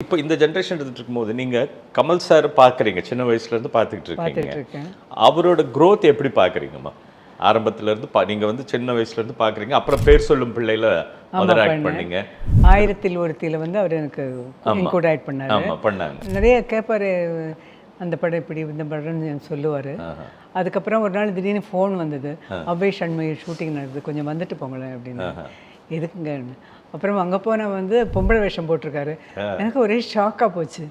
இப்போ இந்த ஜென்ரேஷன் எடுத்துட்டு இருக்கும்போது நீங்க கமல் சார் பாக்குறீங்க, சின்ன வயசுல இருந்து பார்த்துக்கிட்டு இருக்கீங்க. அவரோட growth எப்படி பாக்குறீங்கம்மா? ஆரம்பத்துல இருந்து நீங்க வந்து சின்ன வயசுல இருந்து பாக்குறீங்க, அப்புறம் பேர் சொல்லும் பிள்ளையில முதல்ல ஆக்ட் பண்ணீங்க. ஆயிரத்தில் ஒருத்தியில வந்து அவர் எனக்கு கூட ஆக்ட் பண்ணாரு. ஆமா பண்ணாங்க. நிறைய கேட்பாரு, அந்த படம் இப்படி இந்த படம்னு சொல்லுவார். அதுக்கப்புறம் ஒரு நாள் திடீர்னு ஃபோன் வந்தது, அவ்வை ஷண்முகி ஷூட்டிங் நடக்குது, கொஞ்சம் வந்துட்டு போங்களேன் அப்படின்னு. எதுக்குங்க? அப்புறம் அங்கே போனால் வந்து பொம்பளை வேஷம் போட்டிருக்காரு. எனக்கு ஒரே ஷாக்காக போச்சு.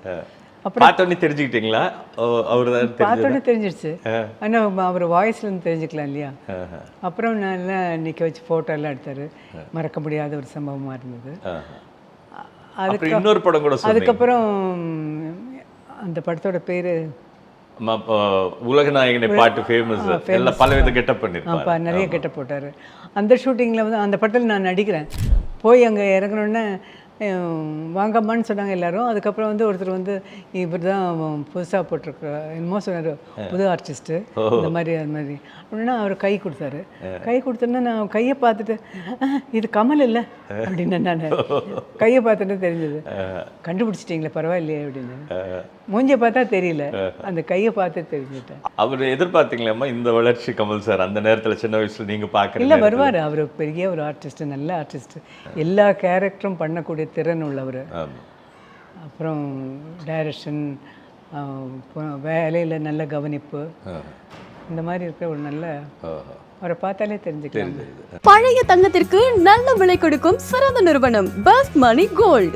அப்புறம் பார்த்தோன்னே தெரிஞ்சுக்கிட்டீங்களா? அவர் தான் பார்த்தோன்னே தெரிஞ்சிடுச்சு. ஆனால் அவர் வாய்ஸ்லேருந்து தெரிஞ்சுக்கலாம் இல்லையா? அப்புறம் நல்லா நிற்க வச்சு ஃபோட்டோ எல்லாம் எடுத்தார். மறக்க முடியாத ஒரு சம்பவமாக இருந்தது. இன்னொரு படம் கூட அதுக்கப்புறம் அந்த படத்தோட பேர் உலகநாயகனை பாட்டு ஃபேமஸ், எல்லாம் பலவித கெட்டப் பண்ணிருப்பாரு. நிறைய கெட்டப் போட்டார். அந்த ஷூட்டிங்கில் வந்து அந்த படத்தில் நான் நடிக்கிறேன். போய் அங்கே இறங்கணுன்னே வாங்கம்மான்னு சொன்னாங்க எல்லாரும். அதுக்கப்புறம் வந்து ஒருத்தர் வந்து இவர் தான் புதுசாக போட்டிருக்க என்னமோ சொன்னார், புது ஆர்டிஸ்ட்டு இந்த மாதிரி அது மாதிரி அப்படின்னா அவர் கை கொடுத்தாரு. கை கொடுத்தோன்னா நான் கையை பார்த்துட்டு இது கமல் இல்லை அப்படின்னு நான் கையை பார்த்துட்டு தெரிஞ்சது. கண்டுபிடிச்சிட்டிங்களே பரவாயில்லையே அப்படின்னு. மூஞ்சியை பார்த்தா தெரியல, அந்த கையை பார்த்து தெரிஞ்சுட்டேன். அவர் எதிர்பார்த்தீங்களேம்மா இந்த வளர்ச்சி கமல் சார் அந்த நேரத்தில் சின்ன வயசுல நீங்க பார்க்குறீங்க? இல்லை வருவார், அவர் பெரிய ஒரு ஆர்டிஸ்ட்டு, நல்ல ஆர்டிஸ்ட்டு, எல்லா கேரக்டரும் பண்ணக்கூடிய திறன் உள்ளவர். அப்புறம் டைரக்ஷன், வேலையில் நல்ல கவனிப்பு, இந்த மாதிரி இருக்கிற ஒரு நல்ல, அவரை பார்த்தாலே தெரிஞ்சுக்கலாம். பழைய தங்கத்திற்கு நல்ல விலை கொடுக்கும் சிறந்த நிறுவனம் பெஸ்ட் மணி கோல்டு.